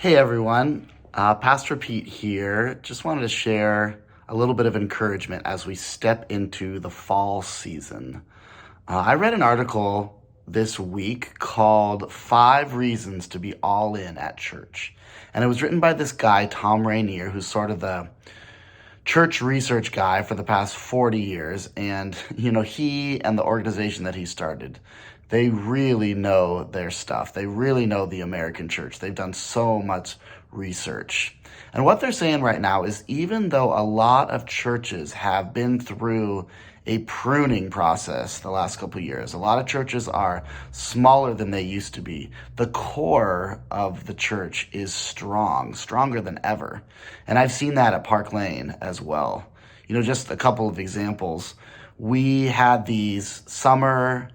Hey everyone, Pastor Pete here. Just wanted to share a little bit of encouragement as we step into the fall season. I read an article this week called Five Reasons to Be All In at Church. And it was written by this guy, Tom Rainier, who's sort of the church research guy for the past 40 years. And, he and the organization that he started, they really know their stuff. They really know the American church. They've done so much research. And what they're saying right now is even though a lot of churches have been through a pruning process the last couple of years, a lot of churches are smaller than they used to be. The core of the church is strong, stronger than ever. And I've seen that at Park Lane as well. Just a couple of examples. We had these summer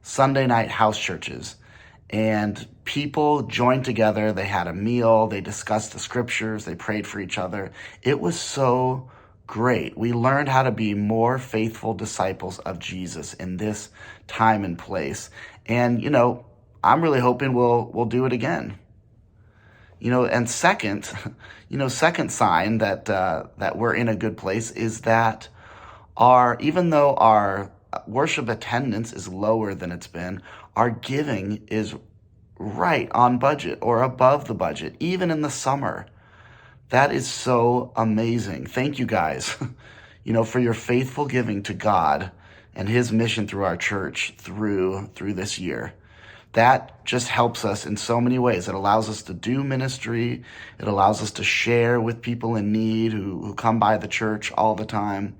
Sunday night house churches, and people joined together. They had a meal, they discussed the scriptures, they prayed for each other. It was so great. We learned how to be more faithful disciples of Jesus in this time and place. And, I'm really hoping we'll do it again. And second, second sign that we're in a good place is that even though our worship attendance is lower than it's been, our giving is right on budget or above the budget, even in the summer. That is so amazing. Thank you guys, for your faithful giving to God and his mission through our church through this year. That just helps us in so many ways. It allows us to do ministry. It allows us to share with people in need who come by the church all the time.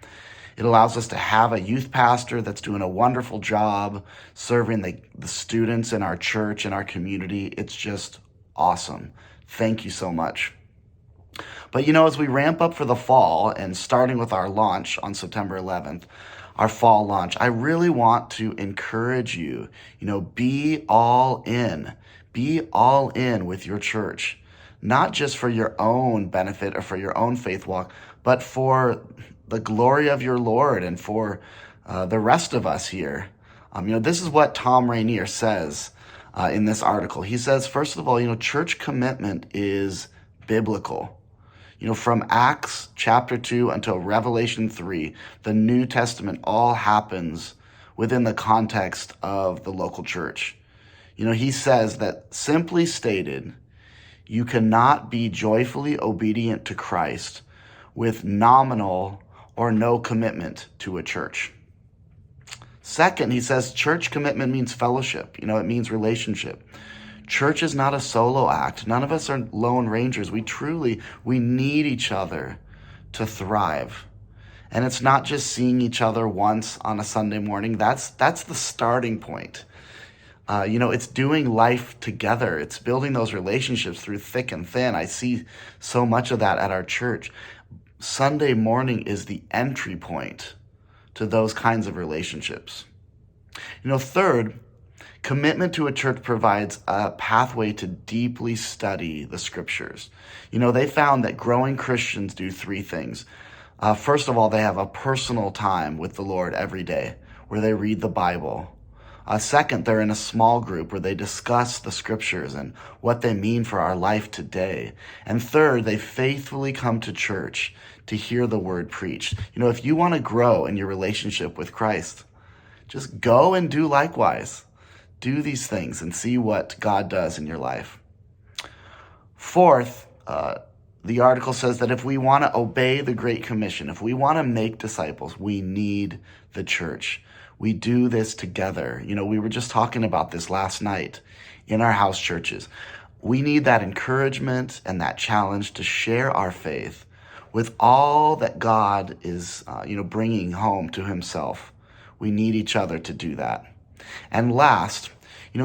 It allows us to have a youth pastor that's doing a wonderful job serving the students in our church and our community. It's just awesome. Thank you so much. But as we ramp up for the fall and starting with our launch on September 11th, our fall launch, I really want to encourage you, be all in. Be all in with your church, not just for your own benefit or for your own faith walk, but for the glory of your Lord and for the rest of us here. This is what Tom Rainier says in this article. He says, first of all, church commitment is biblical. From Acts chapter 2 until Revelation 3, the New Testament all happens within the context of the local church. He says that simply stated, you cannot be joyfully obedient to Christ with nominal or no commitment to a church. Second, he says church commitment means fellowship. It means relationship. Church is not a solo act. None of us are lone rangers. We need each other to thrive. And it's not just seeing each other once on a Sunday morning. That's the starting point. It's doing life together. It's building those relationships through thick and thin. I see so much of that at our church. Sunday morning is the entry point to those kinds of relationships. Third, commitment to a church provides a pathway to deeply study the scriptures. They found that growing Christians do three things. First of all, they have a personal time with the Lord every day where they read the Bible. Second, they're in a small group where they discuss the scriptures and what they mean for our life today. And third, they faithfully come to church to hear the word preached. If you want to grow in your relationship with Christ, just go and do likewise. Do these things and see what God does in your life. Fourth, the article says that if we want to obey the Great Commission, if we want to make disciples, we need the church. We do this together. We were just talking about this last night in our house churches. We need that encouragement and that challenge to share our faith with all that God is, bringing home to himself. We need each other to do that. And last,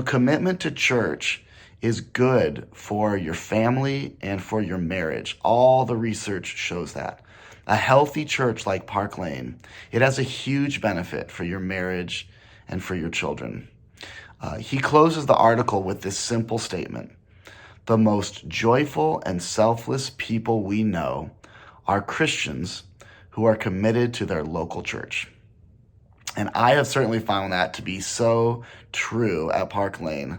commitment to church is good for your family and for your marriage. All the research shows that. A healthy church like Park Lane, it has a huge benefit for your marriage and for your children. He closes the article with this simple statement. The most joyful and selfless people we know are Christians who are committed to their local church. And I have certainly found that to be so true at Park Lane.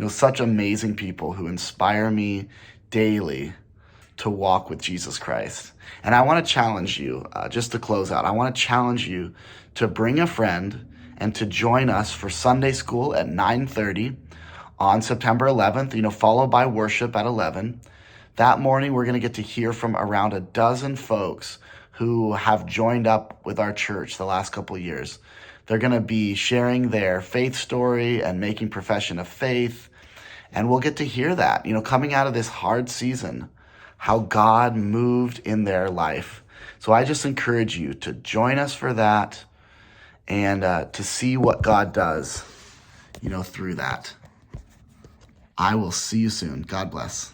Such amazing people who inspire me daily to walk with Jesus Christ. And I want to challenge you, just to close out, I want to challenge you to bring a friend and to join us for Sunday school at 9:30 on September 11th, followed by worship at 11. That morning, we're going to get to hear from around a dozen folks who have joined up with our church the last couple of years. They're going to be sharing their faith story and making profession of faith. And we'll get to hear that, coming out of this hard season, how God moved in their life. So I just encourage you to join us for that and to see what God does, through that. I will see you soon. God bless.